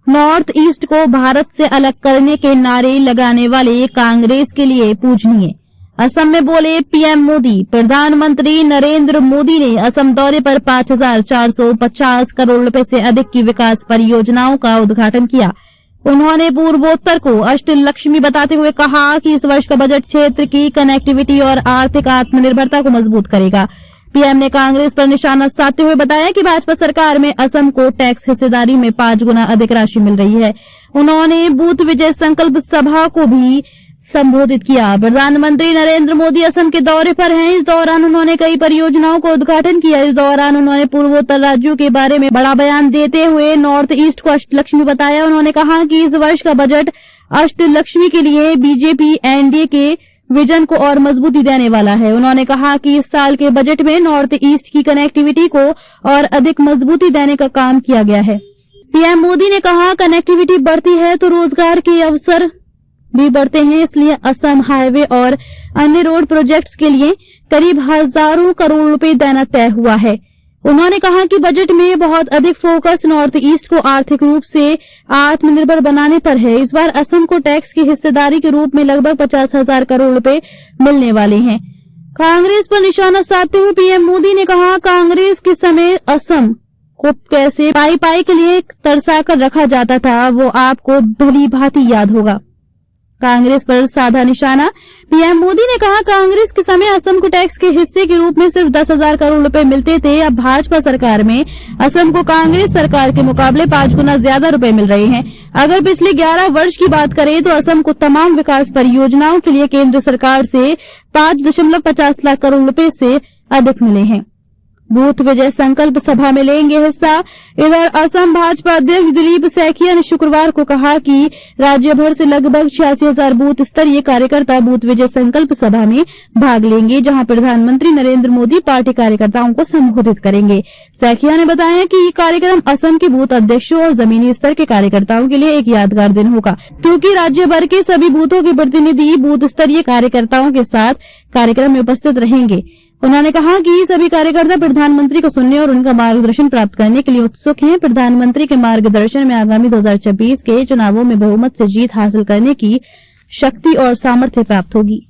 North east को भारत से अलग करने के नारे लगाने वाले कांग्रेस के लिए पूजनीय। असम में बोले पीएम मोदी। प्रधानमंत्री नरेंद्र मोदी ने असम दौरे पर 5,450 करोड़ रुपए से अधिक की विकास परियोजनाओं का उद्घाटन किया। उन्होंने पूर्वोत्तर को अष्टलक्ष्मी बताते हुए कहा कि इस वर्ष का बजट क्षेत्र की कनेक्टिविटी और आर्थिक आत्मनिर्भरता को मजबूत करेगा। पीएम ने कांग्रेस पर निशाना साधते हुए बताया कि भाजपा सरकार में असम को टैक्स हिस्सेदारी में 5 गुना अधिक राशि मिल रही है। उन्होंने बूथ विजय संकल्प सभा को भी संबोधित किया। प्रधानमंत्री नरेंद्र मोदी असम के दौरे पर हैं। इस दौरान उन्होंने कई परियोजनाओं को उद्घाटन किया। इस दौरान उन्होंने पूर्वोत्तर राज्यों के बारे में बड़ा बयान देते हुए नॉर्थ ईस्ट को अष्टलक्ष्मी बताया। उन्होंने कहा कि इस वर्ष का बजट अष्टलक्ष्मी के लिए बीजेपी एनडीए के विजन को और मजबूती देने वाला है। उन्होंने कहा कि इस साल के बजट में नॉर्थ ईस्ट की कनेक्टिविटी को और अधिक मजबूती देने का काम किया गया है। पीएम मोदी ने कहा, कनेक्टिविटी बढ़ती है तो रोजगार के अवसर भी बढ़ते हैं, इसलिए असम हाईवे और अन्य रोड प्रोजेक्ट्स के लिए करीब हजारों करोड़ रुपए देना तय हुआ है। उन्होंने कहा कि बजट में बहुत अधिक फोकस नॉर्थ ईस्ट को आर्थिक रूप से आत्मनिर्भर बनाने पर है। इस बार असम को टैक्स की हिस्सेदारी के रूप में लगभग 50,000 करोड़ रुपए मिलने वाले हैं। कांग्रेस पर निशाना साधते हुए पीएम मोदी ने कहा, कांग्रेस के समय असम को कैसे पाई के लिए तरसाकर रखा जाता था वो आपको भली भांति याद होगा। कांग्रेस पर साधा निशाना पीएम मोदी ने कहा, कांग्रेस के समय असम को टैक्स के हिस्से के रूप में सिर्फ 10,000 करोड़ रुपए मिलते थे। अब भाजपा सरकार में असम को कांग्रेस सरकार के मुकाबले 5 गुना ज्यादा रुपए मिल रहे हैं। अगर पिछले 11 वर्ष की बात करें तो असम को तमाम विकास परियोजनाओं के लिए केंद्र सरकार से 5.50 लाख करोड़ रुपए से अधिक मिले हैं। बूथ विजय संकल्प सभा में लेंगे हिस्सा। इधर असम भाजपा अध्यक्ष दिलीप सैकिया ने शुक्रवार को कहा कि राज्य भर से लगभग 86,000 बूथ स्तरीय कार्यकर्ता बूथ विजय संकल्प सभा में भाग लेंगे, जहां प्रधानमंत्री नरेंद्र मोदी पार्टी कार्यकर्ताओं को संबोधित करेंगे। सैकिया ने बताया कि ये कार्यक्रम असम के बूथ अध्यक्षों और जमीनी स्तर के कार्यकर्ताओं के लिए एक यादगार दिन होगा, क्योंकि राज्य भर के सभी बूथों के प्रतिनिधि बूथ स्तरीय कार्यकर्ताओं के साथ कार्यक्रम में उपस्थित रहेंगे। उन्होंने कहा कि सभी कार्यकर्ता प्रधानमंत्री को सुनने और उनका मार्गदर्शन प्राप्त करने के लिए उत्सुक हैं। प्रधानमंत्री के मार्गदर्शन में आगामी 2026 के चुनावों में बहुमत से जीत हासिल करने की शक्ति और सामर्थ्य प्राप्त होगी।